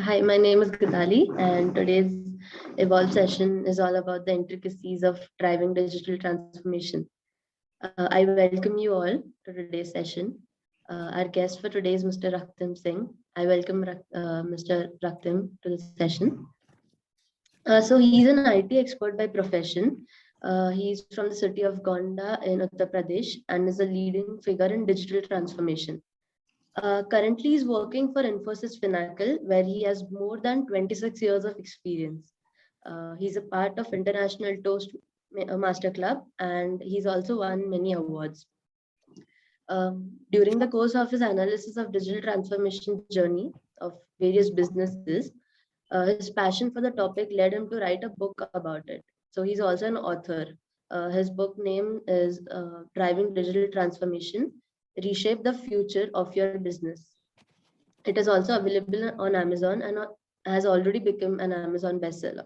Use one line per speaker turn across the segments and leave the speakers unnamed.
Hi, my name is Gidali, and today's Evolve session is all about the intricacies of driving digital transformation. I welcome you all to today's session. Our guest for today is Mr. Raktim Singh. I welcome Mr. Raktim to the session. So he's an IT expert by profession. He's from the city of Gonda in Uttar Pradesh and is a leading figure in digital transformation. Currently, he's working for Infosys FINACLE, where he has more than 26 years of experience. He's a part of International Master Club, and he's also won many awards. During the course of his analysis of digital transformation journey of various businesses, his passion for the topic led him to write a book about it. So he's also an author. His book name is Driving Digital Transformation, Reshape the Future of Your Business. It is also available on Amazon and has already become an Amazon bestseller.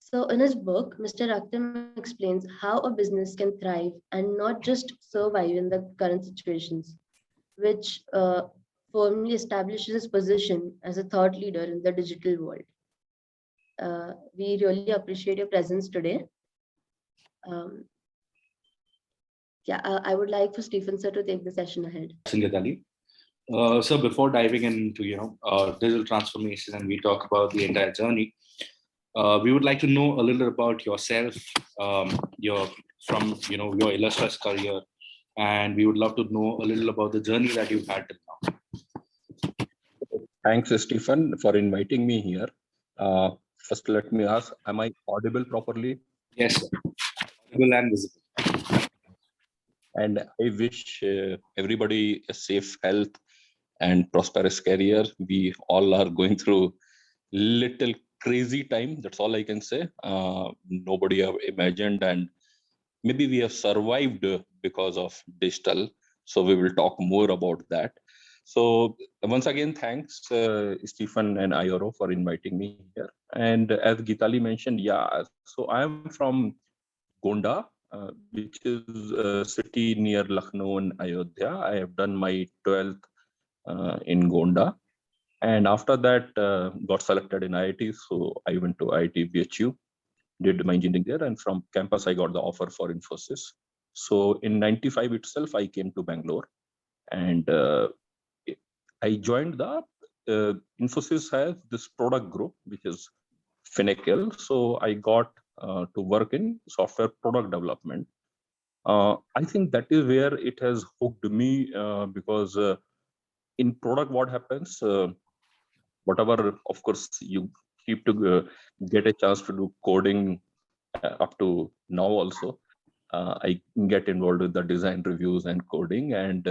So in his book, Mr. Raktim explains how a business can thrive and not just survive in the current situations, which firmly establishes his position as a thought leader in the digital world. We really appreciate your presence today. I would like for Stephen sir to take the session ahead.
So before diving into digital transformation and we talk about the entire journey, we would like to know a little about yourself, your illustrious career, and we would love to know a little about the journey that you've had till now.
Thanks, Stephen, for inviting me here. First, let me ask, am I audible properly?
Yes, sir. Audible and visible.
And I wish everybody a safe health and prosperous career. We all are going through little crazy time. That's all I can say. Nobody have imagined, and maybe we have survived because of digital. So we will talk more about that. So once again, thanks Stephen and Ayoro for inviting me here. And as Geetali mentioned, so I am from Gonda, which is a city near Lucknow and Ayodhya. I have done my 12th in Gonda. And after that, got selected in IIT. So I went to IIT BHU, did my engineering there. And from campus, I got the offer for Infosys. So in 95 itself, I came to Bangalore. And I joined the Infosys has this product group, which is FINACLE. So I got to work in software product development. I think that is where it has hooked me because in product, what happens, whatever, of course, you keep to get a chance to do coding up to now also. I get involved with the design reviews and coding, and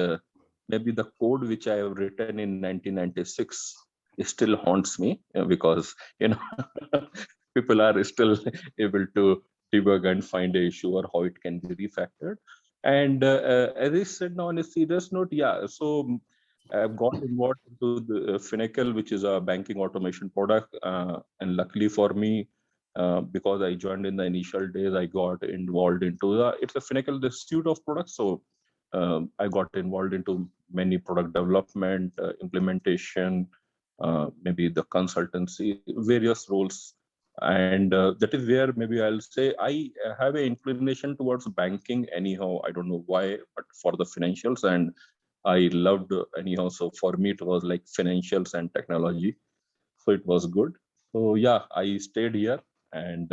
maybe the code which I have written in 1996 still haunts me because people are still able to debug and find a issue or how it can be refactored. And as I said now on a serious note, so I've got involved into the FINACLE, which is a banking automation product, and luckily for me, because I joined in the initial days, I got involved into it's a FINACLE, the suite of products. So I got involved into many product development, implementation, maybe the consultancy, various roles. And that is where maybe I'll say I have an inclination towards banking anyhow. I don't know why, but for the financials, and I loved anyhow. So for me, it was like financials and technology. So it was good. So I stayed here. And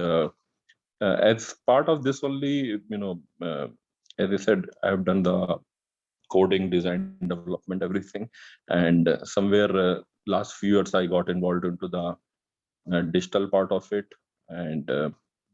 as part of this only, as I said, I've done the coding, design, development, everything. And somewhere last few years, I got involved into the digital part of it. And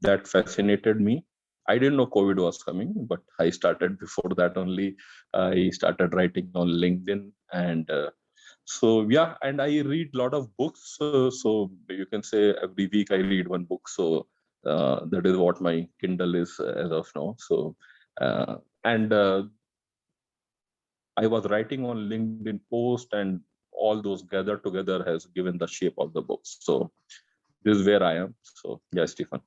that fascinated me. I didn't know COVID was coming, but I started before that only. I started writing on LinkedIn. And and I read a lot of books. So you can say every week I read one book. So that is what my Kindle is as of now. So I was writing on LinkedIn post, and all those gathered together has given the shape of the books. So this is where I am. So Stephen.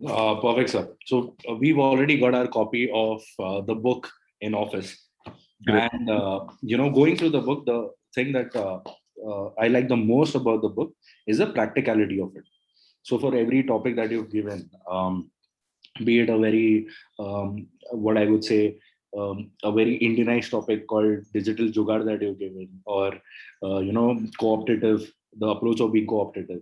Perfect, sir. So we've already got our copy of the book in office. Great. And going through the book, the thing that I like the most about the book is the practicality of it. So for every topic that you've given, be it a very what I would say a very Indianized topic called digital jugaad that you've given, or cooperative, the approach of being cooperative,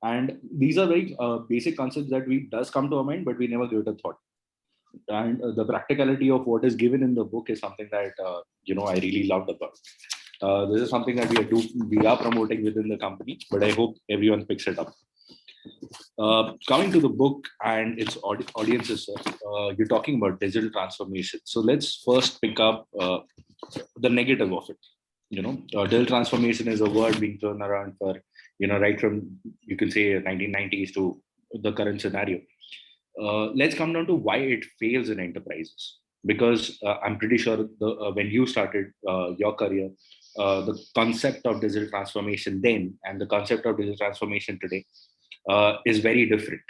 and these are very basic concepts that we does come to our mind, but we never give it a thought. And the practicality of what is given in the book is something that I really loved about. This is something that we are promoting within the company, but I hope everyone picks it up. Coming to the book and its audiences, you're talking about digital transformation. So let's first pick up the negative of it. Digital transformation is a word being thrown around for, right from, you can say, 1990s to the current scenario. Let's come down to why it fails in enterprises. Because I'm pretty sure when you started your career, the concept of digital transformation then and the concept of digital transformation today is very different.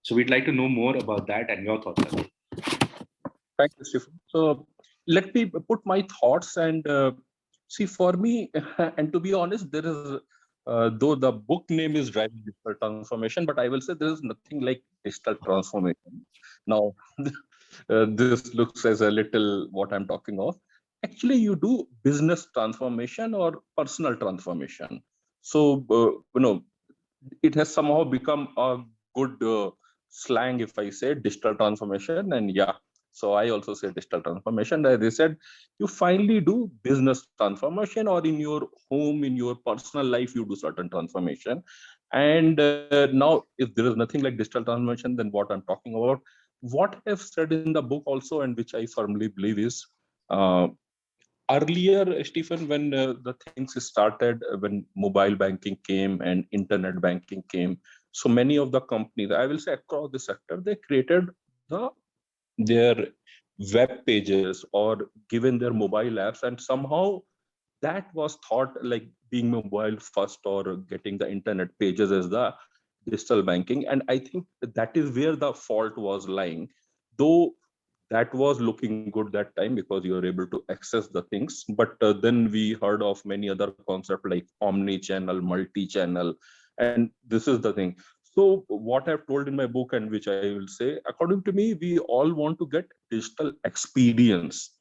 So we'd like to know more about that and your thoughts.
Thank you, Stephen. So let me put my thoughts and see, for me, and to be honest, there is, though the book name is Driving Digital Transformation, but I will say there is nothing like digital transformation. Now, this looks as a little what I'm talking of. Actually, you do business transformation or personal transformation. So, it has somehow become a good slang if I say digital transformation. And yeah, so I also say digital transformation. As they said, you finally do business transformation, or in your home, in your personal life, you do certain transformation. And now, if there is nothing like digital transformation, then what I'm talking about, what I've said in the book also, and which I firmly believe is, earlier, Stephen, when the things started, when mobile banking came and internet banking came, so many of the companies, I will say across the sector, they created their web pages or given their mobile apps, and somehow that was thought like being mobile first or getting the internet pages as the digital banking. And I think that is where the fault was lying, though that was looking good that time because you were able to access the things. But then we heard of many other concepts like omni-channel, multi-channel, and this is the thing. So what I've told in my book, and which I will say, according to me, we all want to get digital experience.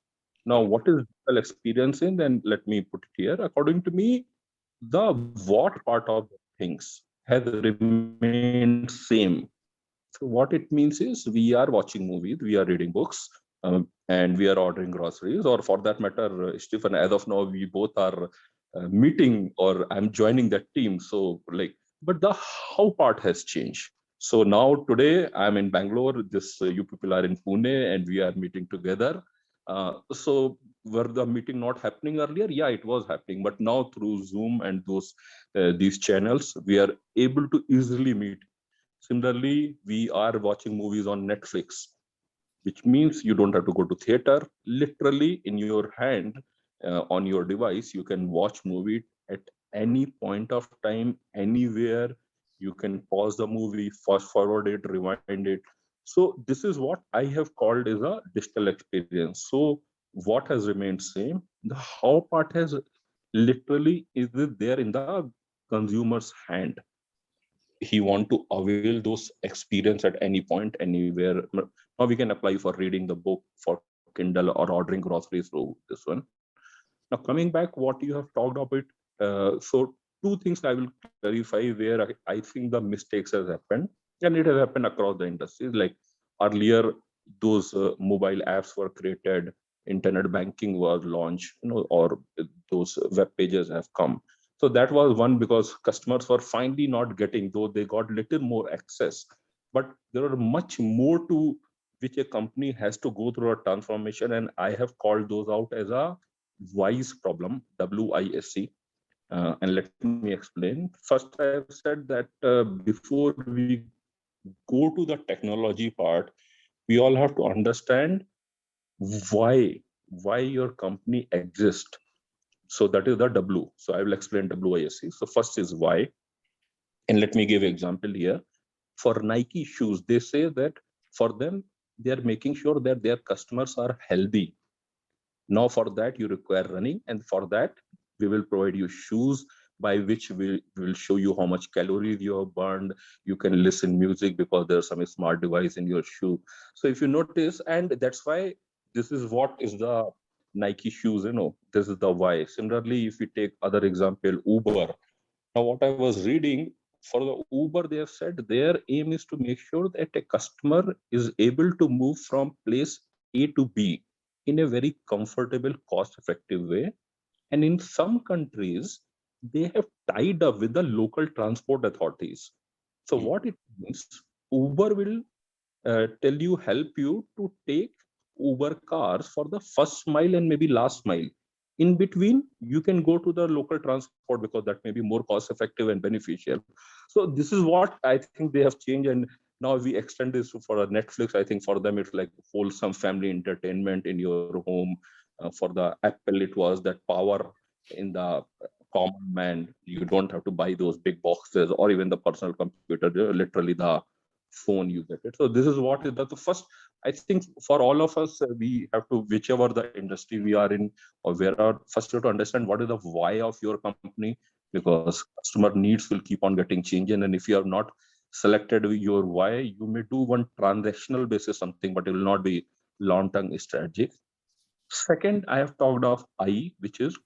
Now, what is digital experience in? Then let me put it here. According to me, the what part of things has remained same. So what it means is we are watching movies, we are reading books, and we are ordering groceries, or for that matter, Stephen, as of now, we both are meeting, or I'm joining that team. So but the how part has changed. So now today I'm in Bangalore, this you people are in Pune, and we are meeting together. So were the meeting not happening earlier? Yeah, it was happening, but now through Zoom and these channels, we are able to easily meet. Similarly, we are watching movies on Netflix, which means you don't have to go to theater. Literally in your hand, on your device, you can watch movie at any point of time, anywhere. You can pause the movie, fast forward it, rewind it. So this is what I have called as a digital experience. So what has remained same? The how part has literally is there in the consumer's hand. He want to avail those experience at any point, anywhere. Now we can apply for reading the book, for Kindle, or ordering groceries through this one. Now coming back, what you have talked about, so two things I will clarify where I think the mistakes has happened, and it has happened across the industries. Like earlier, those mobile apps were created, internet banking was launched, or those web pages have come. So that was one, because customers were finally not getting, though they got little more access, but there are much more to which a company has to go through a transformation. And I have called those out as a WISE problem, WISC. And let me explain. First, I have said that before we go to the technology part, we all have to understand why your company exists. So that is the W. So I will explain WISC. So first is why. And let me give an example here. For Nike shoes, they say that for them, they are making sure that their customers are healthy. Now for that, you require running. And for that, we will provide you shoes by which we will show you how much calories you have burned. You can listen music because there's some smart device in your shoe. So if you notice, and that's why this is what is the Nike shoes, this is the why. Similarly, if we take other example, Uber. Now, what I was reading for the Uber, they have said their aim is to make sure that a customer is able to move from place A to B in a very comfortable, cost-effective way. And in some countries, they have tied up with the local transport authorities. So what it means, Uber will help you to take Uber cars for the first mile and maybe last mile. In between, you can go to the local transport because that may be more cost effective and beneficial. So this is what I think they have changed. And now we extend this for a Netflix. I think for them, it's like wholesome family entertainment in your home. For the Apple, it was that power in the common man. You don't have to buy those big boxes or even the personal computer, literally the phone you get it. So this is what is the first. I think for all of us, we have to, whichever the industry we are in or where are, first you have to understand what is the why of your company, because customer needs will keep on getting changed. And if you have not selected your why, you may do one transactional basis something, but it will not be long-term strategic. Second, I have talked of I, which is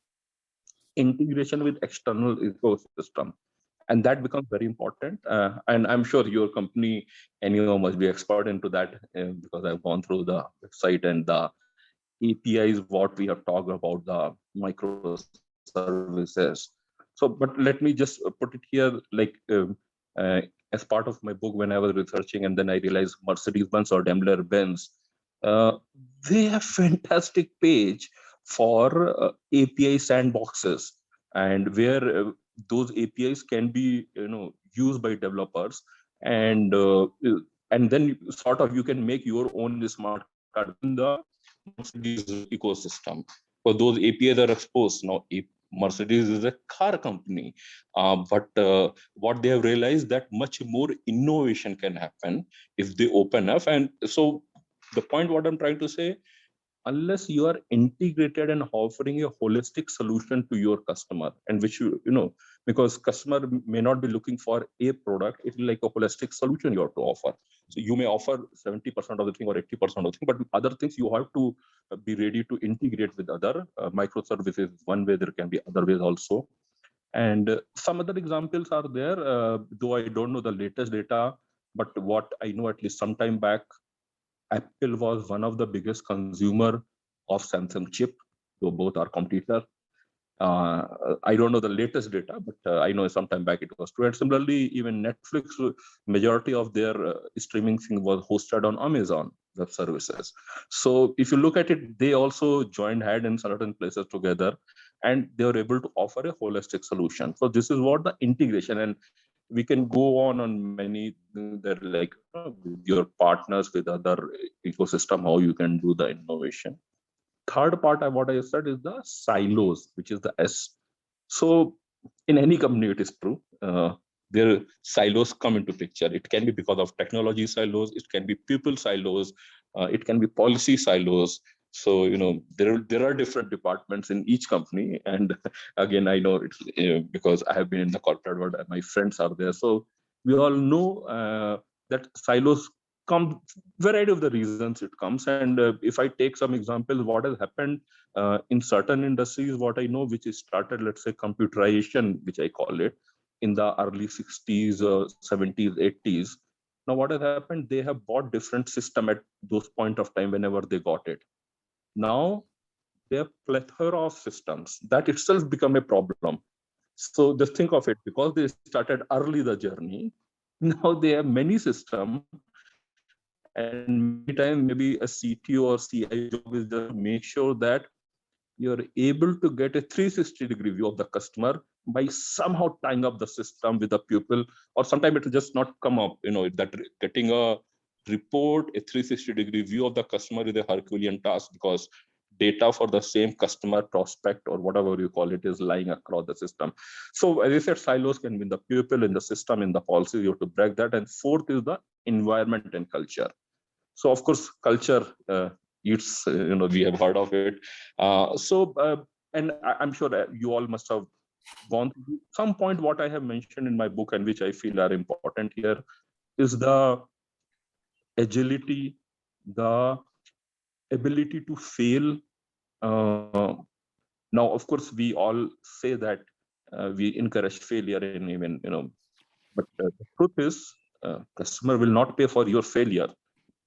integration with external ecosystem, and that becomes very important. And I'm sure your company and you must be expert into that, because I've gone through the website and the APIs, what we have talked about, the microservices. So, but let me just put it here, like uh, as part of my book, when I was researching, and then I realized Mercedes-Benz or Daimler-Benz, uh, they have fantastic page for API sandboxes, and where those APIs can be, used by developers, and then sort of you can make your own smart card within the Mercedes ecosystem. So those APIs are exposed now. Mercedes is a car company, but what they have realized that much more innovation can happen if they open up. And so the point what I'm trying to say, unless you are integrated and offering a holistic solution to your customer, and which because customer may not be looking for a product, it's like a holistic solution you have to offer. So you may offer 70% of the thing or 80% of the thing, but other things you have to be ready to integrate with other microservices. One way, there can be other ways also. And some other examples are there, though I don't know the latest data, but what I know, at least some time back, Apple was one of the biggest consumer of Samsung chip, though both are competitor. I don't know the latest data, but I know sometime back it was true. And similarly, even Netflix, majority of their streaming thing was hosted on Amazon Web Services. So if you look at it, they also joined hand in certain places together, and they were able to offer a holistic solution. So this is what the integration, and we can go on many that, like with your partners, with other ecosystem, how you can do the innovation. Third part, what I said is the silos, which is the S. So in any company, it is true. Their silos come into picture. It can be because of technology silos. It can be people silos. It can be policy silos. So there are different departments in each company. And again, I know it's because I have been in the corporate world and my friends are there. So we all know that silos come, variety of the reasons it comes. And if I take some examples, what has happened in certain industries, what I know, which is started, let's say, computerization, which I call it, in the early 60s, 70s, 80s. Now what has happened, they have bought different system at those point of time whenever they got it. Now they have plethora of systems that itself become a problem. So just think of it, because they started early the journey, now they have many systems, and many times maybe a CTO or CIO job is just to make sure that you're able to get a 360 degree view of the customer by somehow tying up the system with the pupil, or sometimes it will just not come up, that getting a report, a 360 degree view of the customer is a Herculean task, because data for the same customer prospect or whatever you call it is lying across the system. So as I said, silos can be in the pupil, in the system, in the policy. You have to break that. And fourth is the environment and culture. So of course, culture, it's, we have heard of it. And I'm sure you all must have gone through some point. What I have mentioned in my book and which I feel are important here is the agility, the ability to fail. Now, of course, we all say that we encourage failure in even, but the truth is, customer will not pay for your failure.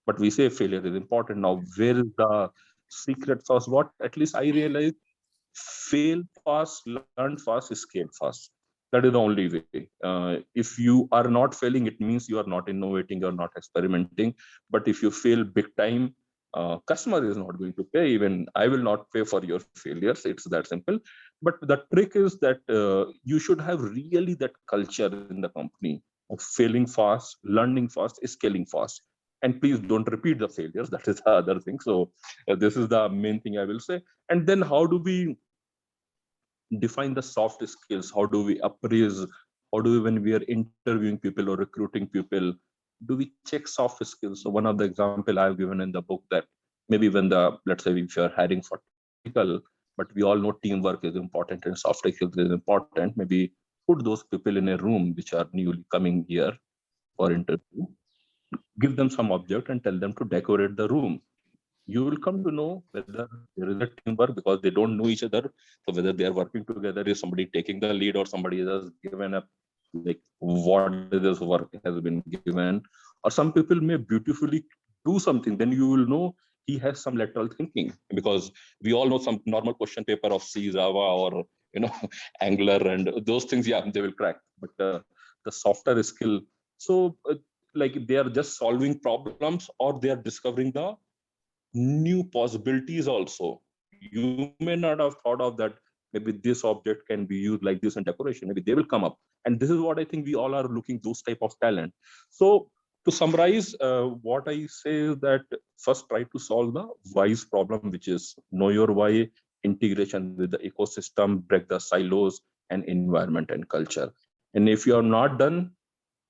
But we say failure is important. Now, where is the secret sauce? What at least I realize, fail fast, learn fast, scale fast. That is the only way. If you are not failing, it means you are not innovating, you're not experimenting. But if you fail big time, customer is not going to pay. Even I will not pay for your failures. It's that simple. But the trick is that you should have really that culture in the company of failing fast, learning fast, scaling fast. And please don't repeat the failures. That is the other thing. So this is the main thing I will say. And then how do we define the soft skills? How do we appraise? How do we, when we are interviewing people or recruiting people, do we check soft skills? So one of the example I've given in the book, that maybe when let's say if you're hiring for technical, but we all know teamwork is important and soft skills is important. Maybe put those people in a room which are newly coming here for interview, give them some object and tell them to decorate the room. You will come to know whether there is a teamwork, because they don't know each other. So whether they are working together, is somebody taking the lead or somebody has given up, like what this work has been given. Or some people may beautifully do something, then you will know he has some lateral thinking, because we all know some normal question paper of C, Java, or Angular and those things. Yeah, they will crack. But the softer skill, so like they are just solving problems, or they are discovering the new possibilities also. You may not have thought of that. Maybe this object can be used like this in decoration. Maybe they will come up. And this is what I think we all are looking, those type of talent. So to summarize, what I say is that first try to solve the why's problem, which is know your why, integration with the ecosystem, break the silos, and environment and culture. And if you are not done,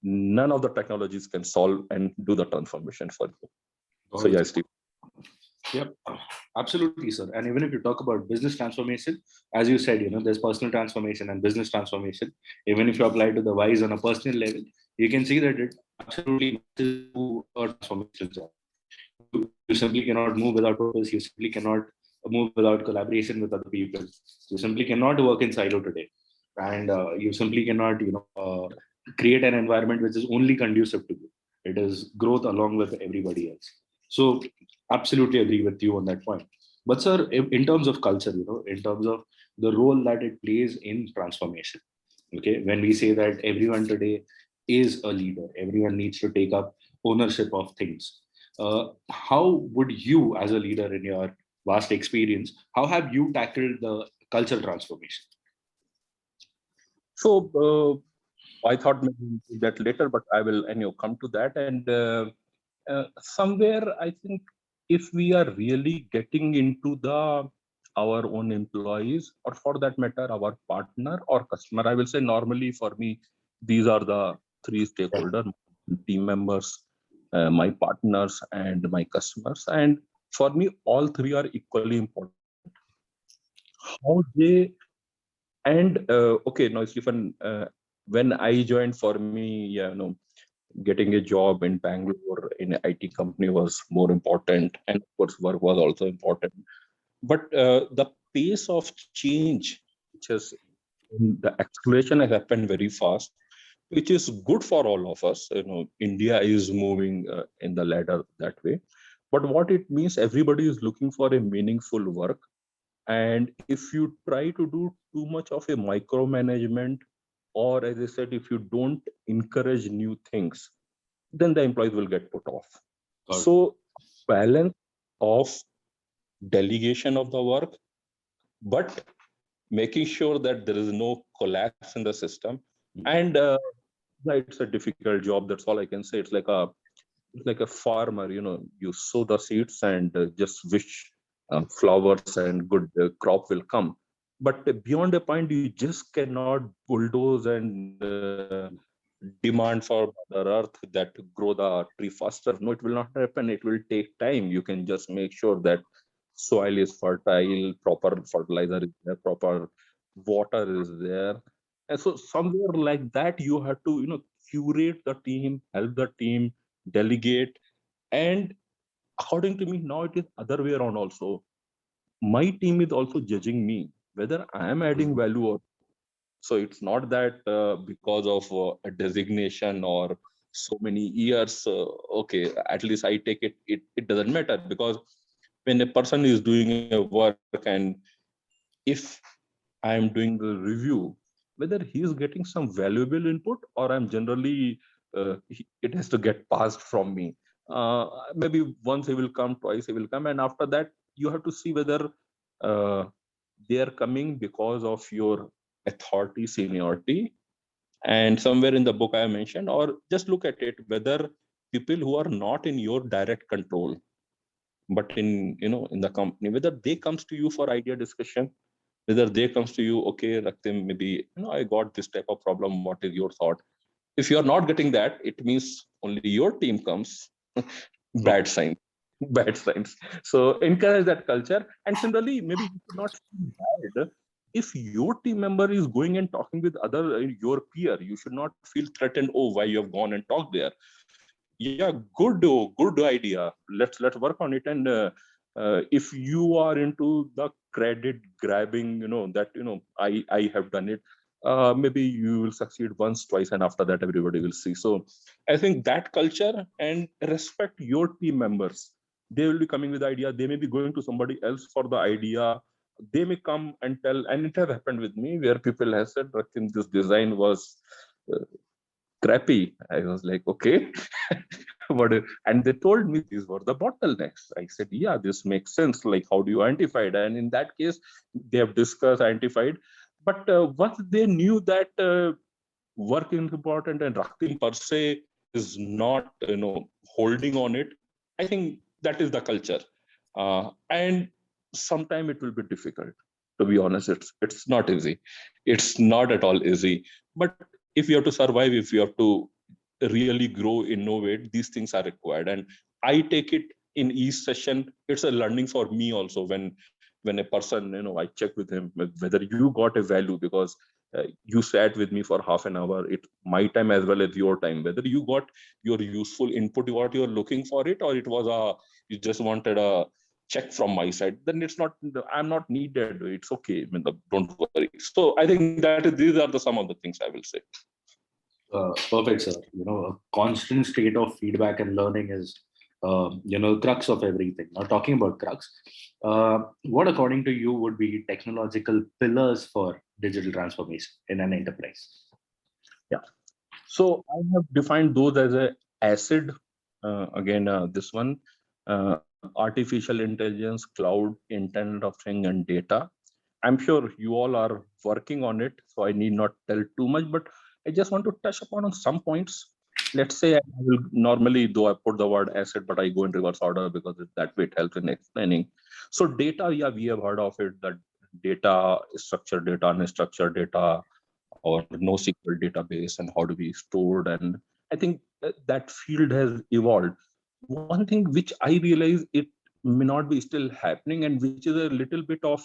none of the technologies can solve and do the transformation for you. So yeah, Steve.
Yep, absolutely, sir. And even if you talk about business transformation, as you said, there's personal transformation and business transformation. Even if you apply to the whys on a personal level, you can see that it absolutely matches to a transformation. You simply cannot move without purpose. You simply cannot move without collaboration with other people. You simply cannot work in silo today, and you simply cannot, create an environment which is only conducive to you. It is growth along with everybody else. So, absolutely agree with you on that point. But sir, in terms of culture, in terms of the role that it plays in transformation, okay, when we say that everyone today is a leader, everyone needs to take up ownership of things. How would you, as a leader in your vast experience, how have you tackled the cultural transformation?
So I thought maybe that later, but I will come to that. And somewhere I think if we are really getting into our own employees, or for that matter, our partner or customer, I will say normally for me, these are the three stakeholders: team members, my partners, and my customers. And for me, all three are equally important. How they okay, now Stephen, when I joined, for me, getting a job in Bangalore in an IT company was more important, and of course, work was also important. But the pace of change, which has the acceleration has happened very fast, which is good for all of us. India is moving in the ladder that way. But what it means, everybody is looking for a meaningful work. And if you try to do too much of a micromanagement, or as I said, if you don't encourage new things, then the employees will get put off. So balance of delegation of the work, but making sure that there is no collapse in the system. And it's a difficult job. That's all I can say. It's like a farmer. You sow the seeds and just wish flowers and good crop will come. But beyond a point, you just cannot bulldoze and demand for Mother Earth that grow the tree faster. No, it will not happen. It will take time. You can just make sure that soil is fertile, proper fertilizer is there, proper water is there. And so somewhere like that, you have to, curate the team, help the team, delegate. And according to me, now it is other way around also. My team is also judging me whether I am adding value or so. It's not that because of a designation or so many years, okay, at least I take it doesn't matter, because when a person is doing a work, and if I am doing the review, whether he is getting some valuable input or I'm generally, it has to get passed from me. Maybe once he will come, twice he will come, and after that, you have to see whether uh, they are coming because of your authority, seniority, and somewhere in the book I mentioned, or just look at it whether people who are not in your direct control, but in the company, whether they comes to you for idea discussion, whether they comes to you, okay, Raktim, maybe I got this type of problem, what is your thought? If you are not getting that, it means only your team comes. Bad sign. Bad signs. So encourage that culture. And similarly, maybe you should not feel bad if your team member is going and talking with other your peer. You should not feel threatened, oh, why you have gone and talked there. Yeah, good idea, let's work on it. And if you are into the credit grabbing, that I have done it, maybe you will succeed once, twice, and after that everybody will see. So I think that culture, and respect your team members. They will be coming with idea, they may be going to somebody else for the idea, they may come and tell. And it has happened with me where people have said, Raktim, this design was uh, crappy. I was like, okay. And they told me these were the bottlenecks. I said, yeah, this makes sense. Like, how do you identify it? And in that case, they have discussed, identified. But once they knew that work is important and Raktim per se is not, holding on it, I think that is the culture. And sometimes it will be difficult. To be honest, it's not easy. It's not at all easy. But if you have to survive, if you have to really grow, innovate, these things are required. And I take it in each session. It's a learning for me also. When a person, I check with him whether you got a value, because you sat with me for half an hour. It's my time as well as your time. Whether you got your useful input, what you're looking for it, or it was you just wanted a check from my side, then it's not, I'm not needed. It's okay. I mean, don't worry. So I think these are some of the things I will say.
Perfect, sir. A constant state of feedback and learning is, crux of everything. Now, talking about crux, what according to you would be technological pillars for digital transformation in an enterprise?
Yeah. So I have defined those as a acid. Again, this one, artificial intelligence, cloud, Internet of Things, and data. I'm sure you all are working on it, so I need not tell too much, but I just want to touch upon on some points. Let's say I will normally, though I put the word asset, but I go in reverse order because that way it helps in explaining. So data, yeah, we have heard of it, that data, structured data, unstructured data, or NoSQL database, and how to be stored. And I think that field has evolved. One thing which I realize, it may not be still happening, and which is a little bit of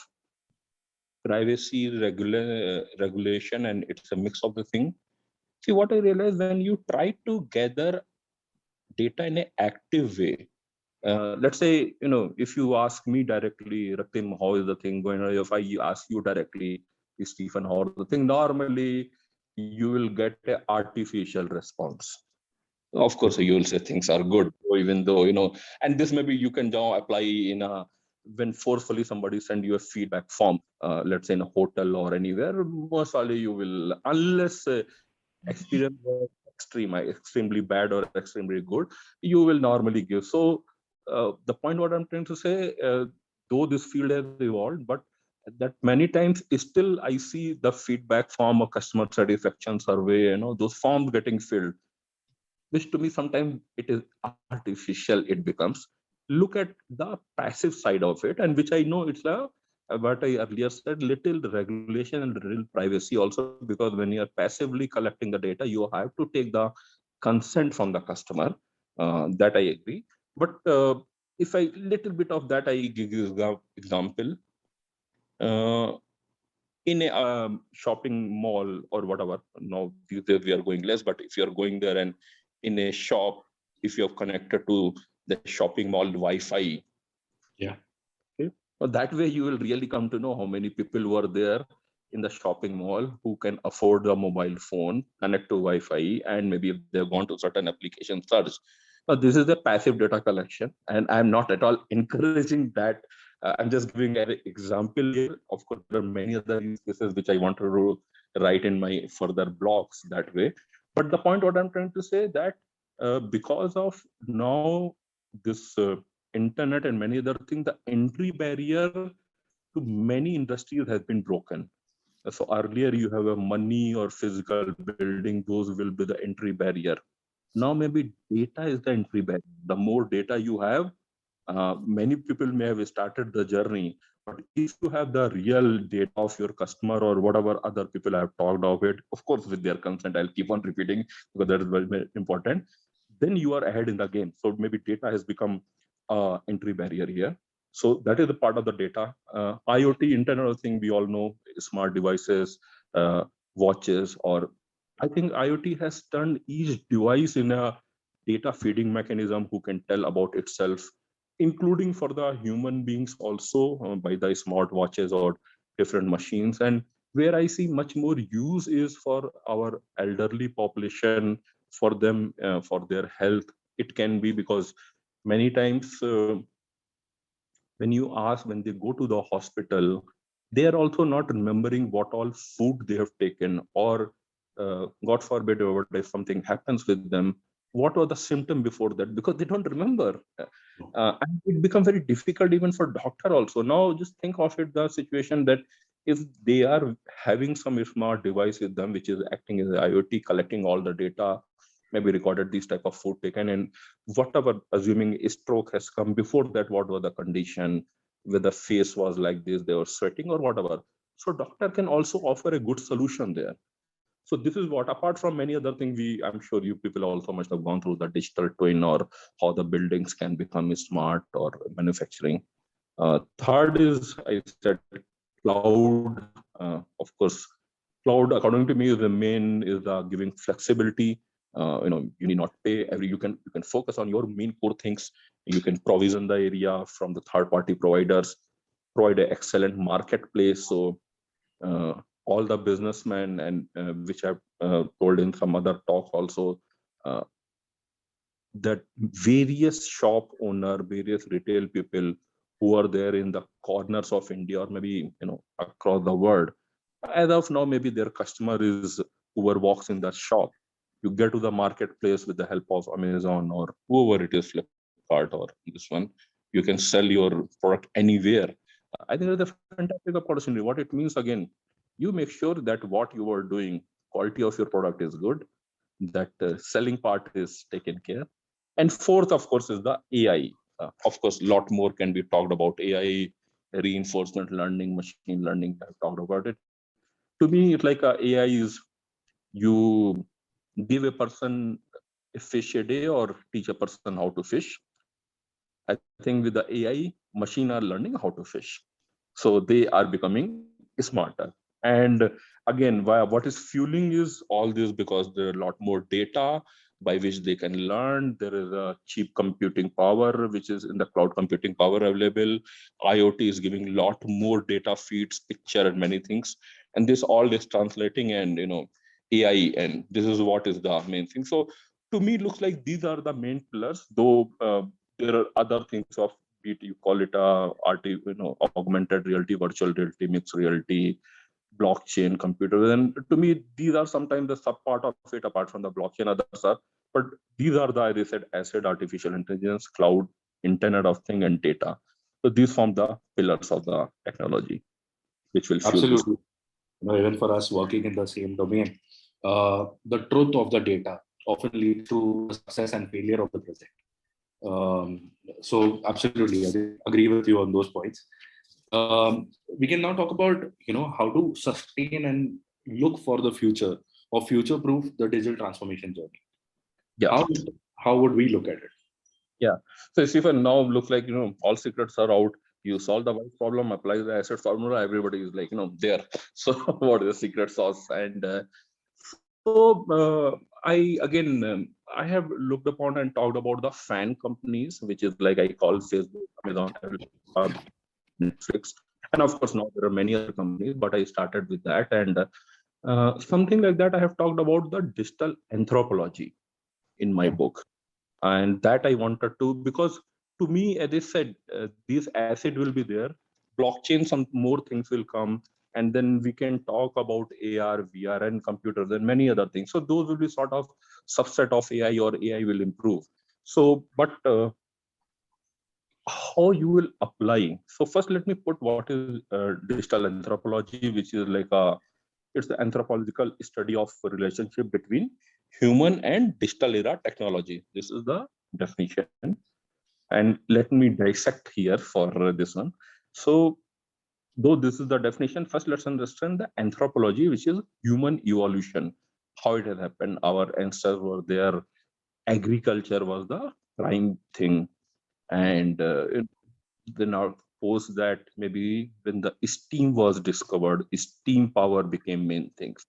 privacy regulation, and it's a mix of the thing. See, what I realized, when you try to gather data in an active way, let's say, if you ask me directly, Ratim, how is the thing going? Or if I ask you directly, Stephen, how is the thing? Normally, you will get an artificial response. Of course, you will say things are good, even though, and this maybe you can now apply in when forcefully somebody send you a feedback form, let's say in a hotel or anywhere, most likely you will, unless experience was extremely bad or extremely good, you will normally give. So the point what I'm trying to say, though this field has evolved, but that many times still I see the feedback form or customer satisfaction survey, those forms getting filled, which to me sometimes it is artificial, it becomes. Look at the passive side of it, and which I know it's what I earlier said, little regulation and little privacy also, because when you are passively collecting the data, you have to take the consent from the customer. That I agree. But if I little bit of that, I give you example. Uh, in a shopping mall or whatever. Now these days we are going less, but if you're going there and in a shop, if you're connected to the shopping mall Wi-Fi,
Yeah.
okay, so that way you will really come to know how many people were there in the shopping mall who can afford a mobile phone, connect to Wi-Fi, and maybe if they've gone to certain application search. Now, this is the passive data collection, and I'm not at all encouraging that. I'm just giving an example here. Of course, there are many other use cases which I want to write in my further blogs that way. But the point what I'm trying to say that because of now this internet and many other things, the entry barrier to many industries has been broken. So earlier you have a money or physical building, those will be the entry barrier. Now maybe data is the entry barrier. The more data you have, many people may have started the journey, but if you have the real data of your customer or whatever other people have talked of it, of course with their consent, I'll keep on repeating because that is very important, then you are ahead in the game. So maybe data has become entry barrier here. So that is the part of the data. IoT, internal thing, we all know, smart devices, watches, or I think IoT has turned each device in a data feeding mechanism who can tell about itself, including for the human beings also by the smart watches or different machines. And where I see much more use is for our elderly population, for them, for their health. It can be because many times when you ask, when they go to the hospital, they are also not remembering what all food they have taken, or God forbid, if something happens with them, what was the symptom before that, because they don't remember. And it becomes very difficult even for doctor also. Now just think of it, the situation that if they are having some smart device with them which is acting as IoT, collecting all the data, maybe recorded these type of food taken, and whatever, assuming a stroke has come before that, what was the condition, whether the face was like this, they were sweating or whatever. So doctor can also offer a good solution there. So this is what, apart from many other things, I'm sure you people also must have gone through the digital twin or how the buildings can become smart or manufacturing. Third is, I said, cloud. Of course, cloud, according to me, is the main, is the giving flexibility. You need not pay every, you can focus on your main core things. You can provision the area from the third party providers, provide an excellent marketplace. So all the businessmen, and which I've told in some other talk also, uh, that various shop owner, various retail people who are there in the corners of India or maybe across the world, as of now, maybe their customer is whoever walks in that shop. You get to the marketplace with the help of Amazon or whoever it is, Flipkart or this one. You can sell your product anywhere. I think that's a fantastic opportunity. What it means, again, you make sure that what you are doing, quality of your product is good, that selling part is taken care. And fourth, of course, is the AI. Of course, a lot more can be talked about AI, reinforcement learning, machine learning. I've talked about it. To me, it's like AI is, you give a person a fish a day or teach a person how to fish. I think with the AI, machine are learning how to fish. So they are becoming smarter. And again, what is fueling is all this, because there are a lot more data by which they can learn. There is a cheap computing power, which is in the cloud computing power available. IoT is giving a lot more data feeds, picture, and many things. And this all is translating, and AI, and this is what is the main thing. So to me, it looks like these are the main pillars, though there are other things of it, you call it augmented reality, virtual reality, mixed reality, blockchain, computer. And to me, these are sometimes the sub part of it, apart from the blockchain, others are. But these are the, as I said, asset, artificial intelligence, cloud, Internet of Things, and data. So these form the pillars of the technology, which will fuel this.
Absolutely. Even for us working in the same domain, the truth of the data often leads to the success and failure of the project. So absolutely, I agree with you on those points. We can now talk about how to sustain and look for the future, or future-proof the digital transformation journey.
Yeah.
How would we look at it?
Yeah. So Stephen, now look like all secrets are out. You solve the why problem, apply the asset formula, everybody is like, there. So what is the secret sauce? And I have looked upon and talked about the fan companies, which is like I call Facebook, Amazon, Netflix, and of course now there are many other companies, but I started with that. And something like that, I have talked about the digital anthropology in my book, and that I wanted to, because to me, as I said, these asset will be there, blockchain, some more things will come, and then we can talk about AR, VR, and computers and many other things. So those will be sort of subset of AI, or AI will improve. So, but how you will apply? So first, let me put what is digital anthropology, which is like it's the anthropological study of relationship between human and digital era technology. This is the definition. And let me dissect here for this one. So though this is the definition, first let's understand the anthropology, which is human evolution, how it has happened. Our ancestors were there, agriculture was the prime thing, and then our post that, maybe when the steam was discovered, steam power became main things.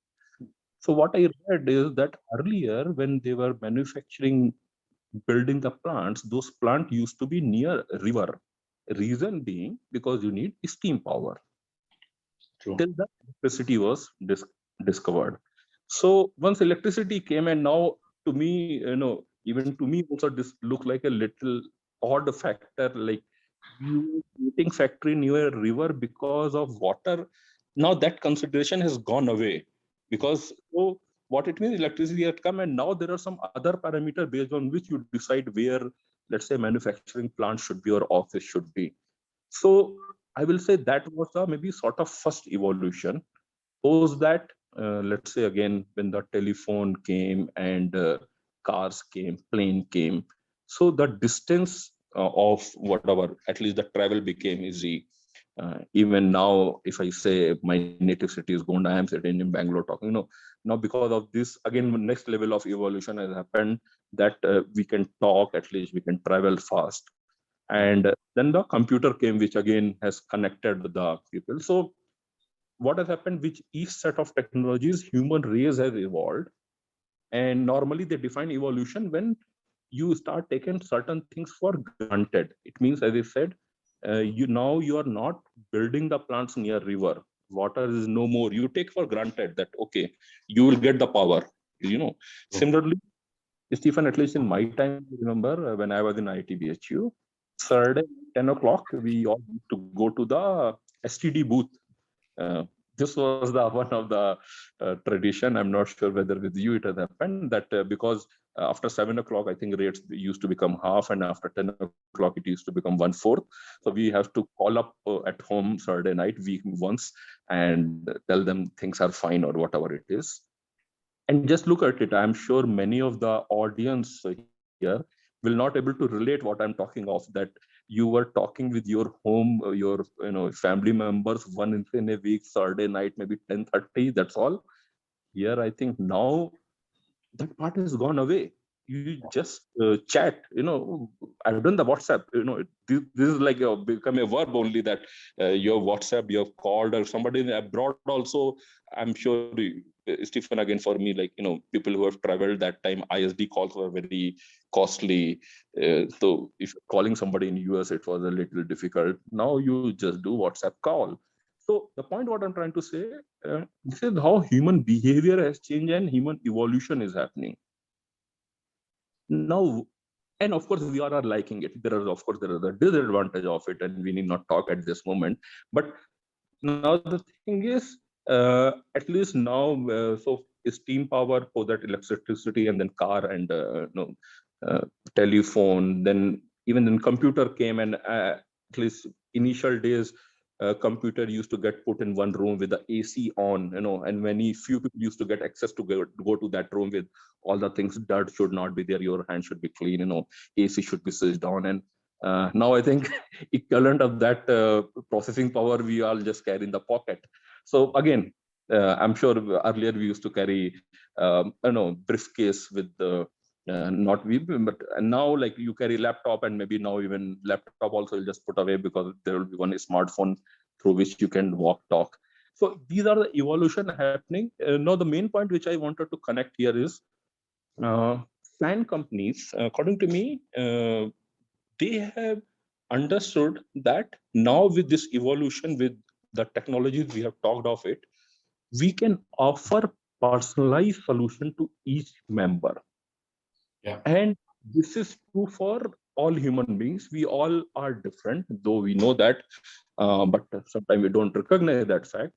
So what I read is that earlier when they were manufacturing, building the plants, those plants used to be near river. Reason being because you need steam power.
True.
Till the electricity was discovered. So once electricity came, and now to me, even to me also this look like a little odd factor, like you creating factory near a river because of water. Now that consideration has gone away, because so what it means, electricity had come, and now there are some other parameter based on which you decide where, let's say, manufacturing plant should be or office should be. So I will say that was a maybe sort of first evolution. Post that, let's say again, when the telephone came and cars came, plane came, so the distance of whatever, at least the travel became easy. Even now, if I say my native city is Gonda, I am sitting in Bangalore talking. Now because of this, again, next level of evolution has happened, that we can talk, at least we can travel fast. And then the computer came, which again has connected the people. So what has happened, which each set of technologies, human race has evolved. And normally they define evolution when you start taking certain things for granted. It means, as I said, you are not building the plants near river. Water is no more. You take for granted that, okay, you will get the power. Similarly, Stephen, at least in my time, I remember when I was in ITBHU, Saturday, 10 o'clock, we all used to go to the STD booth. Uh, this was the one of the tradition. I'm not sure whether with you it has happened, that because after 7 o'clock, I think rates used to become half, and after 10 o'clock, it used to become 1/4. So we have to call up at home Saturday night, week once, and tell them things are fine or whatever it is. And just look at it. I'm sure many of the audience here will not able to relate what I'm talking of, that you were talking with your home, your family members once in a week, Saturday night, maybe 10:30. That's all. Here, I think now that part has gone away. You just chat. I've done the WhatsApp. This is like become a verb only, that your WhatsApp, you have called, or somebody abroad also. I'm sure, Stephen, again, for me, like, people who have traveled that time, ISD calls were very costly. So if calling somebody in US, it was a little difficult. Now you just do WhatsApp call. So the point what I'm trying to say, this is how human behavior has changed and human evolution is happening. Now, and of course, we all are liking it. There is a disadvantage of it, and we need not talk at this moment. But now the thing is, at least now, so steam power for that electricity, and then car, and telephone. Then even then computer came, and at least initial days, computer used to get put in one room with the AC on, and many few people used to get access to go to that room with all the things. Dirt should not be there. Your hand should be clean. AC should be switched on. And now I think equivalent of that processing power we all just carry in the pocket. So again, I'm sure earlier we used to carry, briefcase with the not we, but now like you carry laptop, and maybe now even laptop also you'll just put away because there will be one smartphone through which you can walk, talk. So these are the evolution happening. Now the main point which I wanted to connect here is fan companies, according to me, they have understood that now with this evolution, with the technologies we have talked of it, we can offer personalized solution to each member.
Yeah.
And this is true for all human beings. We all are different, though we know that, but sometimes we don't recognize that fact.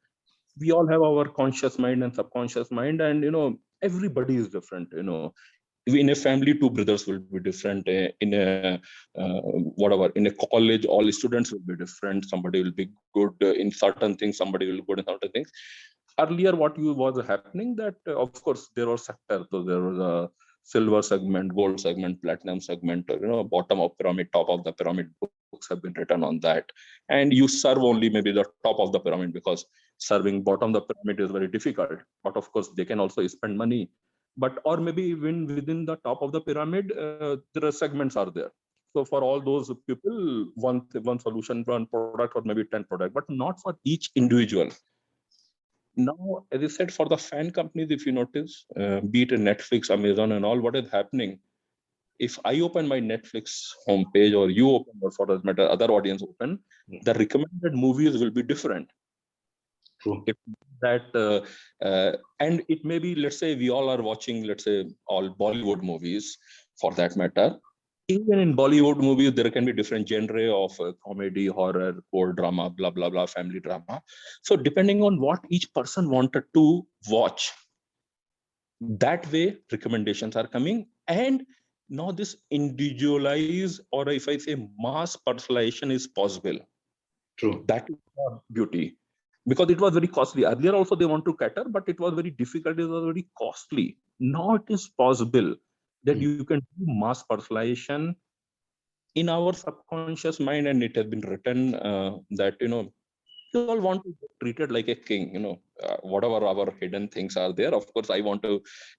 We all have our conscious mind and subconscious mind, and everybody is different. In a family, two brothers will be different. In a whatever, in a college, all students will be different. Somebody will be good in certain things, somebody will be good in certain things. Earlier what was happening, that of course there was sector. So there was a silver segment, gold segment, platinum segment, bottom of pyramid, top of the pyramid. Books have been written on that, and you serve only maybe the top of the pyramid, because serving bottom of the pyramid is very difficult. But of course they can also spend money. But or maybe even within the top of the pyramid, there are segments are there. So for all those people, one solution, one product, or maybe 10 product, but not for each individual. Now, as I said, for the fan companies, if you notice, be it Netflix, Amazon, and all, what is happening? If I open my Netflix homepage, or you open, or for that matter, other audience open, the recommended movies will be different.
True.
If that and it may be, let's say, we all are watching, let's say, all Bollywood movies, for that matter. Even in Bollywood movies, there can be different genre of comedy, horror, or drama, blah, blah, blah, family drama. So depending on what each person wanted to watch, that way recommendations are coming. And now this individualized, or if I say mass personalization, is possible.
True.
That is beauty. Because it was very costly. Earlier also they want to cater, but it was very difficult, it was very costly. Now it is possible that you can do mass personalization in our subconscious mind, and it has been written that you all want to get treated like a king. Whatever our hidden things are there, of course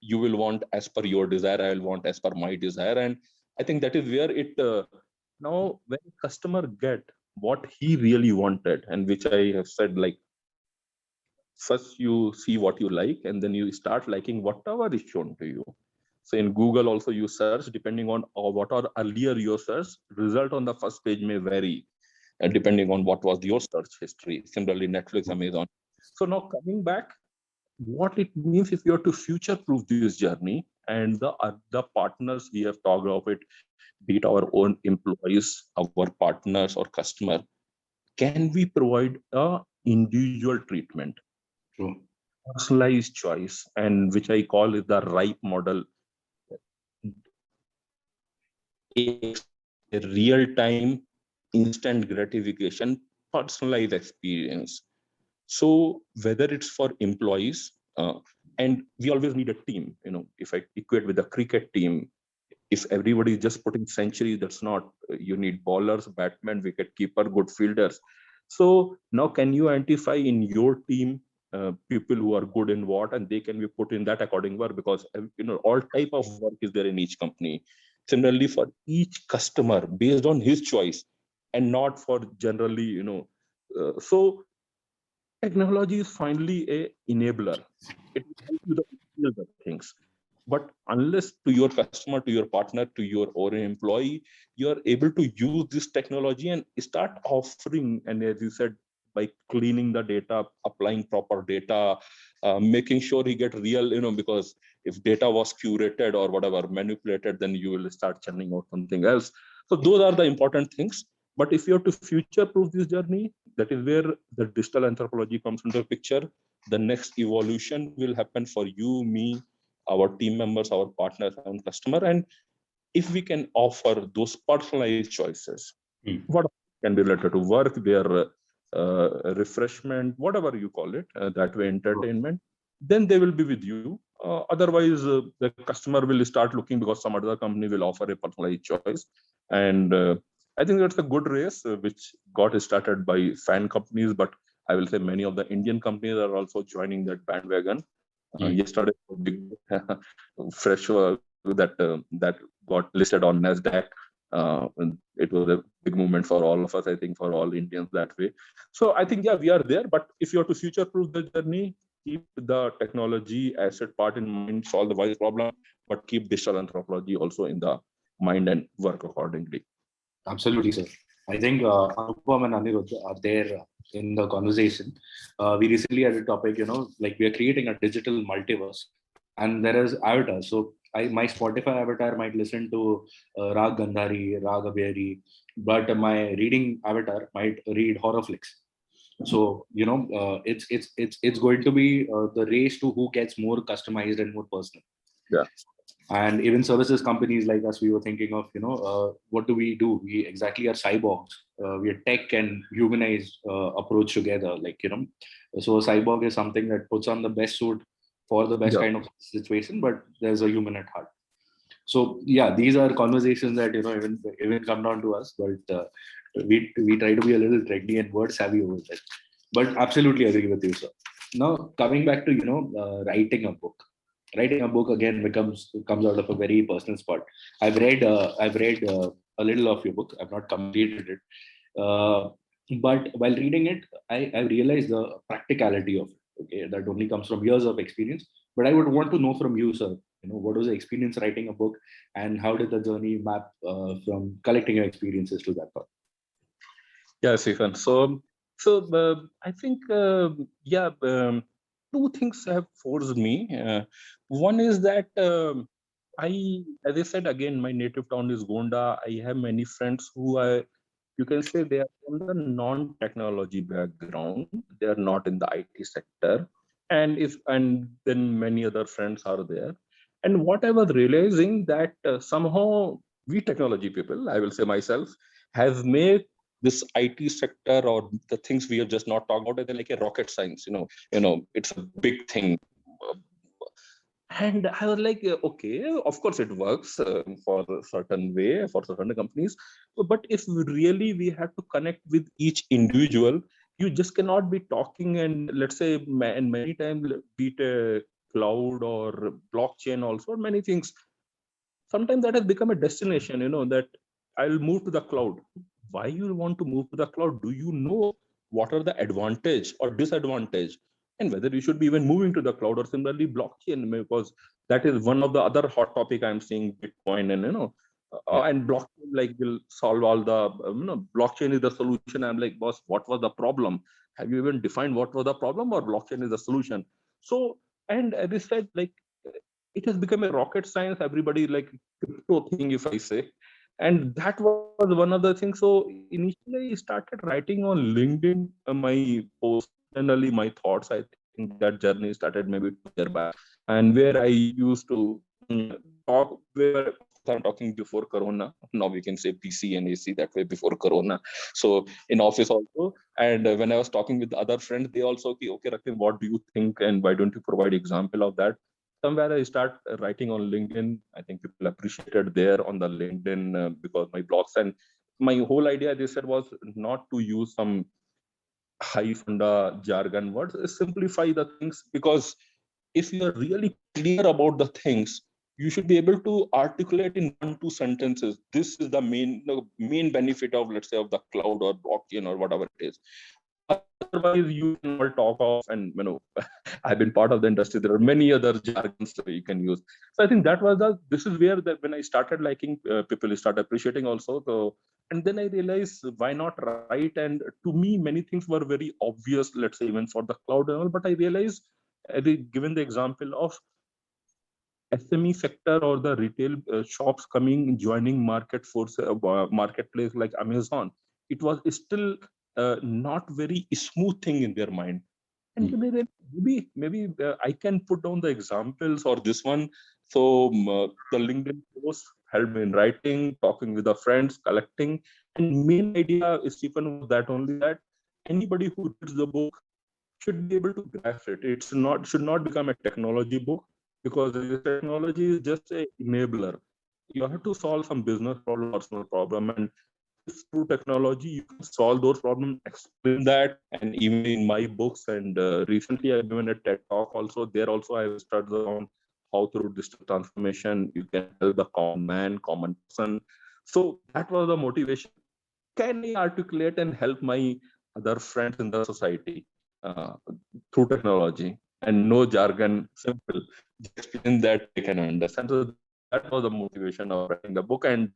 you will want as per your desire, I will want as per my desire. And I think that is where it now when customer get what he really wanted, and which I have said, like, first you see what you like, and then you start liking whatever is shown to you. So in Google also you search, depending on what are earlier your search result on the first page may vary, depending on what was your search history. Similarly, Netflix, Amazon. So now coming back, what it means, if you have to future-proof this journey, and the partners we have talked of it, be it our own employees, our partners, or customer, can we provide a individual treatment?
True.
Personalized choice, and which I call it the RIPE model. A real-time, instant gratification, personalized experience. So whether it's for employees, and we always need a team. If I equate with the cricket team, if everybody is just putting centuries, that's not. You need bowlers, batsmen, wicketkeeper, good fielders. So now, can you identify in your team people who are good in what, and they can be put in that according work, because all type of work is there in each company. Similarly, for each customer, based on his choice, and not for generally, so technology is finally a enabler. It will help you to feel the things. But unless to your customer, to your partner, to your own employee, you are able to use this technology and start offering, and as you said, by cleaning the data, applying proper data, making sure he get real, because if data was curated or whatever, manipulated, then you will start churning out something else. So those are the important things. But if you have to future-proof this journey, that is where the digital anthropology comes into the picture. The next evolution will happen for you, me, our team members, our partners, and customer. And if we can offer those personalized choices, what can be related to work, their refreshment, whatever you call it, that way entertainment, then they will be with you. Otherwise, the customer will start looking, because some other company will offer a personalized choice. And I think that's a good race, which got started by fan companies, but I will say many of the Indian companies are also joining that bandwagon. Yesterday, big fresh that got listed on NASDAQ. And it was a big movement for all of us, I think, for all Indians that way. So I think, yeah, we are there. But if you have to future-proof the journey, keep the technology asset part in mind, solve the voice problem, but keep digital anthropology also in the mind and work accordingly.
Absolutely, sir. I think Anupam and Anirudh are there in the conversation. We recently had a topic, like we are creating a digital multiverse, and there is avatars. So my Spotify avatar might listen to Rag Gandhari, Rag Abhyari, but my reading avatar might read horror flicks. So it's going to be the race to who gets more customized and more personal.
Yeah.
And even services companies like us, we were thinking of, what do? We exactly are cyborgs. We are tech and humanized approach together. So a cyborg is something that puts on the best suit for the best kind of situation, but there's a human at heart. So yeah, these are conversations that, even come down to us, but we try to be a little trendy and word savvy over that. But absolutely agree with you, sir. Now coming back to, writing a book. Writing a book again comes out of a very personal spot. I've read a little of your book. I've not completed it, but while reading it, I realized the practicality of it. Okay, that only comes from years of experience. But I would want to know from you, sir. What was the experience writing a book, and how did the journey map from collecting your experiences to that part?
Yeah, Stephen. So I think, two things have forced me. One is that as I said again, my native town is Gonda. I have many friends who you can say they are from the non-technology background. They are not in the IT sector, and then many other friends are there. And what I was realizing that somehow we technology people, I will say myself, have made this IT sector or the things we have just not talked about, they're like a rocket science, it's a big thing. And I was like, okay, of course it works for a certain way, for certain companies. But if really we have to connect with each individual, you just cannot be talking and let's say, and many times, be it a cloud or blockchain also, or many things. Sometimes that has become a destination, that I'll move to the cloud. Why you want to move to the cloud? Do you know what are the advantage or disadvantage, and whether you should be even moving to the cloud? Or similarly blockchain, because that is one of the other hot topic I'm seeing, Bitcoin, and and blockchain like will solve all the blockchain is the solution. I'm like, boss, what was the problem? Have you even defined what was the problem, or blockchain is the solution? So, and as I said, like, it has become a rocket science. Everybody like crypto thing, if I say. And that was one of the things. So initially I started writing on LinkedIn my posts, generally my thoughts. I think that journey started maybe 2 years back, and where I used to talk, where of course I'm talking before Corona. Now we can say PC and AC that way, before Corona. So in office also, and when I was talking with other friends, they also, okay, Raktim, what do you think, and why don't you provide example of that? Somewhere I start writing on LinkedIn. I think people appreciated there on the LinkedIn because my blogs, and my whole idea, they said, was not to use some high funda jargon words, simplify the things, because if you are really clear about the things, you should be able to articulate in 1-2 sentences. This is the main benefit of, let's say, of the cloud or blockchain or whatever it is. Otherwise, you can all talk off, and I've been part of the industry. There are many other jargons that you can use. So I think this is where that when I started liking, people start appreciating also. So, and then I realized, why not write? And to me, many things were very obvious, let's say, even for the cloud and all. But I realized, given the example of SME sector or the retail shops joining marketplace like Amazon, it was still not very smooth thing in their mind. And maybe I can put down the examples or this one. So the LinkedIn post helped me in writing, talking with the friends, collecting. And main idea, Stephen, was that only that anybody who reads the book should be able to grasp it. Should not become a technology book, because the technology is just an enabler. You have to solve some business problem, personal problem, and through technology you can solve those problems, explain that. And even in my books, and recently I've given a TED talk also, there also I have started on how through digital transformation you can help the common man, common person. So that was the motivation. Can I articulate and help my other friends in the society through technology and no jargon, simple, just explain that they can understand. So that was the motivation of writing the book, and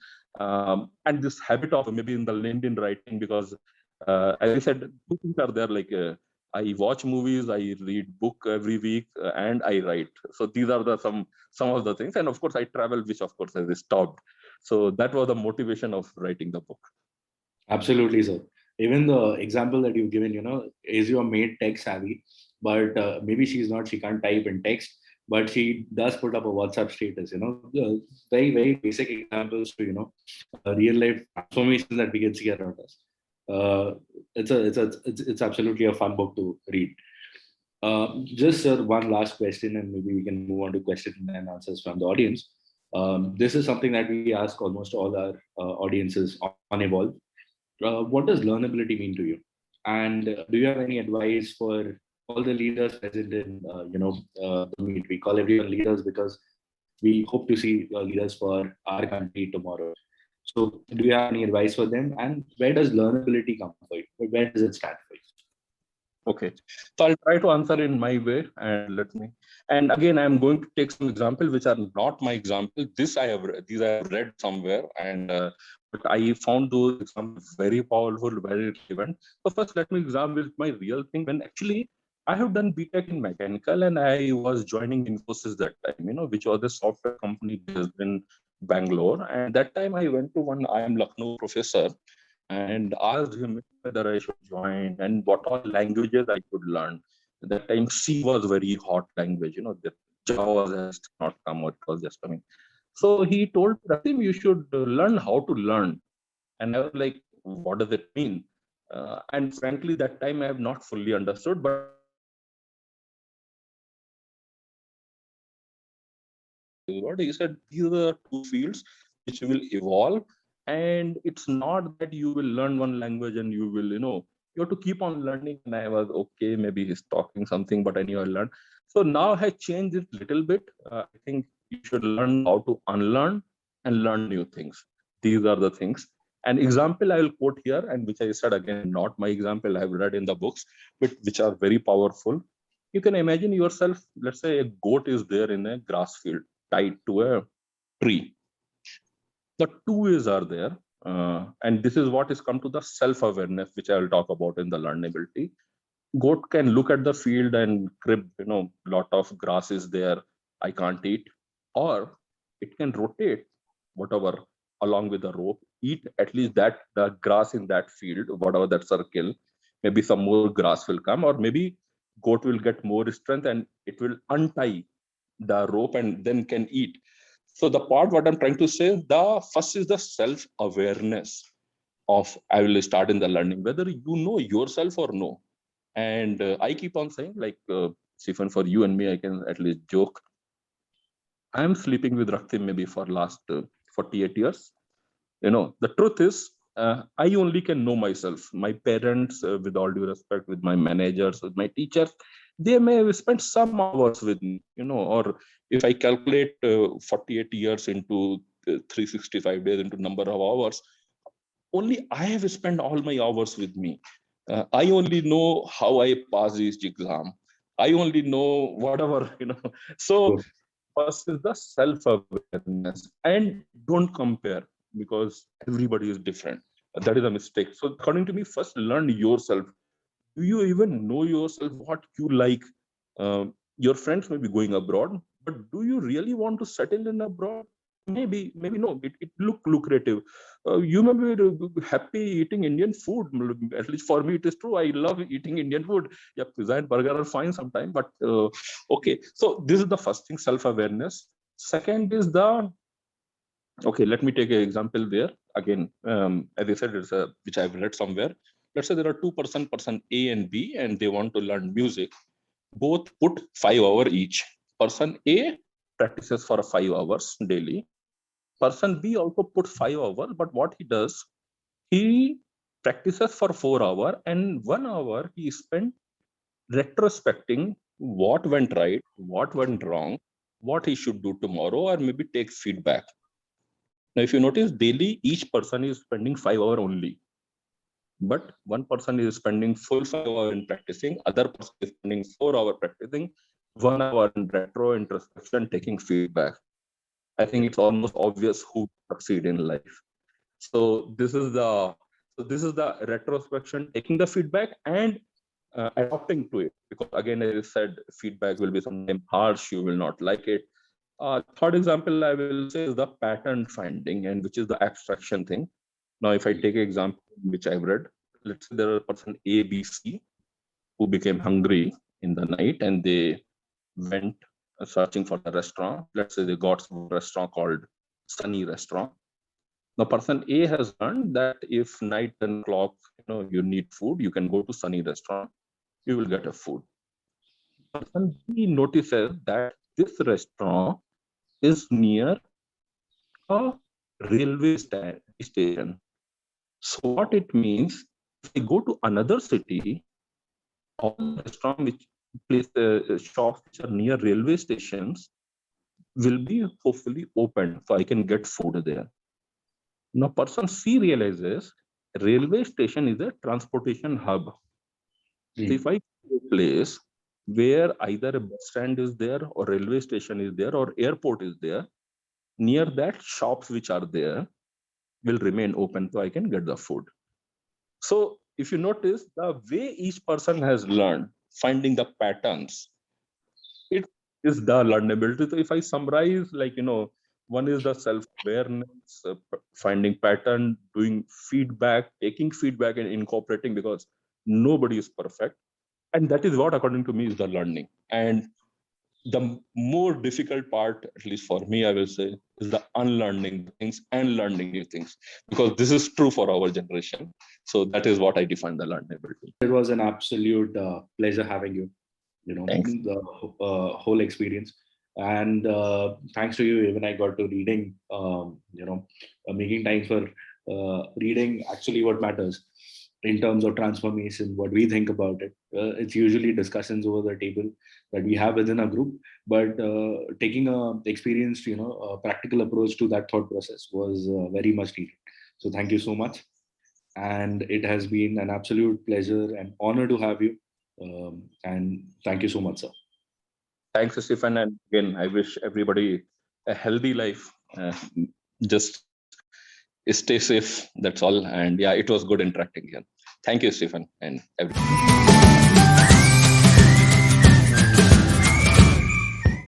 this habit of maybe in the LinkedIn writing, because as I said, two things are there, like I watch movies, I read book every week, and I write. So these are the some of the things, and of course I travel, which of course has stopped. So that was the motivation of writing the book.
Absolutely, sir. Even the example that you've given, is your maid tech savvy, but maybe she can't type in text, but she does put up a WhatsApp status, very, very basic examples to, real life transformations that we can see around us. It's absolutely a fun book to read. Just sir, one last question, and maybe we can move on to questions and answers from the audience. This is something that we ask almost all our audiences on Evolve. What does learnability mean to you? And do you have any advice for all the leaders present in, the meet? We call everyone leaders because we hope to see leaders for our country tomorrow. So do you have any advice for them? And where does learnability come for you? Where does it stand for you?
Okay, so I'll try to answer in my way, and again, I'm going to take some examples which are not my example. These I have read somewhere, and but I found those examples very powerful, very relevant. So first, let me examine with my real thing. When actually I have done BTech in mechanical, and I was joining Infosys that time, which was a software company based in Bangalore. And that time I went to one IIM Lucknow professor and asked him whether I should join and what all languages I could learn. At that time, C was very hot language, the Java has not come out, it was just coming. So he told Raktim, you should learn how to learn. And I was like, what does it mean? And frankly, that time I have not fully understood, but what he said, these are the two fields which will evolve, and it's not that you will learn one language and you will, you have to keep on learning. And I was okay, maybe he's talking something, but anyway, I learned. So now I changed it a little bit. I think you should learn how to unlearn and learn new things. These are the things. An example I will quote here, and which I said again, not my example, I have read in the books, but which are very powerful. You can imagine yourself, let's say a goat is there in a grass field tied to a tree. The two ways are there. And this is what is come to the self-awareness, which I will talk about in the learnability. Goat can look at the field and crib, lot of grass is there, I can't eat. Or it can rotate whatever along with the rope, eat at least that the grass in that field, whatever that circle, maybe some more grass will come, or maybe goat will get more strength and it will untie the rope and then can eat. So the part what I'm trying to say, the first is the self-awareness of, I will start in the learning, whether you know yourself or no. And I keep on saying, like, Stephen, for you and me, I can at least joke. I'm sleeping with Raktim maybe for last 48 years. The truth is, I only can know myself. My parents, with all due respect, with my managers, with my teachers, they may have spent some hours with me, or if I calculate 48 years into 365 days into number of hours, only I have spent all my hours with me. I only know how I pass each exam. I only know whatever, So first is the self-awareness, and don't compare, because everybody is different. That is a mistake. So according to me, first learn yourself. Do you even know yourself, what you like? Your friends may be going abroad, but do you really want to settle in abroad? Maybe no. It look lucrative. You may be happy eating Indian food. At least for me, it is true. I love eating Indian food. Yeah, pizza and burger are fine sometimes, but okay. So this is the first thing, self-awareness. Second is okay, let me take an example there. Again, as I said, it's which I've read somewhere. Let's say there are person A and B, and they want to learn music. Both put 5 hours each. Person A practices for 5 hours daily. Person B also put 5 hours, but what he does, he practices for 4 hours, and 1 hour he spent retrospecting what went right, what went wrong, what he should do tomorrow, or maybe take feedback. Now, if you notice, daily, each person is spending 5 hours only. But one person is spending full 5 hours in practicing, other person is spending 4 hours practicing, 1 hour in retro introspection, taking feedback. I think it's almost obvious who succeed in life. So this is the retrospection, taking the feedback and adapting to it. Because again, as I said, feedback will be sometimes harsh, you will not like it. Third example I will say is the pattern finding, and which is the abstraction thing. Now, if I take an example which I've read, let's say there are a person A, B, C who became hungry in the night and they went searching for a restaurant. Let's say they got some restaurant called Sunny Restaurant. Now, person A has learned that if night 10 o'clock, you need food, you can go to Sunny Restaurant, you will get a food. Person B notices that this restaurant is near a railway station. So what it means, if I go to another city, all the restaurants shops which are near railway stations will be hopefully open, so I can get food there. Now, person C realizes railway station is a transportation hub. So if I go to a place where either a bus stand is there, or railway station is there, or airport is there, near that shops which are there will remain open, so I can get the food. So if you notice, the way each person has learned, finding the patterns, it is the learnability. So if I summarize, one is the self-awareness, finding pattern, doing feedback, taking feedback and incorporating, because nobody is perfect. And that is what, according to me, is the learning. And the more difficult part, at least for me, I will say, is the unlearning things and learning new things, because this is true for our generation. So that is what I define the learnability.
It was an absolute pleasure having you,
Thanks.
the whole experience. And thanks to you, even I got to reading, making time for reading actually what matters in terms of transformation, what we think about it. It's usually discussions over the table that we have within a group, but taking a experienced, a practical approach to that thought process was very much needed. So thank you so much. And it has been an absolute pleasure and honor to have you. And thank you so much, sir.
Thanks, Stephen. And again, I wish everybody a healthy life. Just stay safe. That's all. And yeah, it was good interacting here. Thank you, Stephen, and everyone.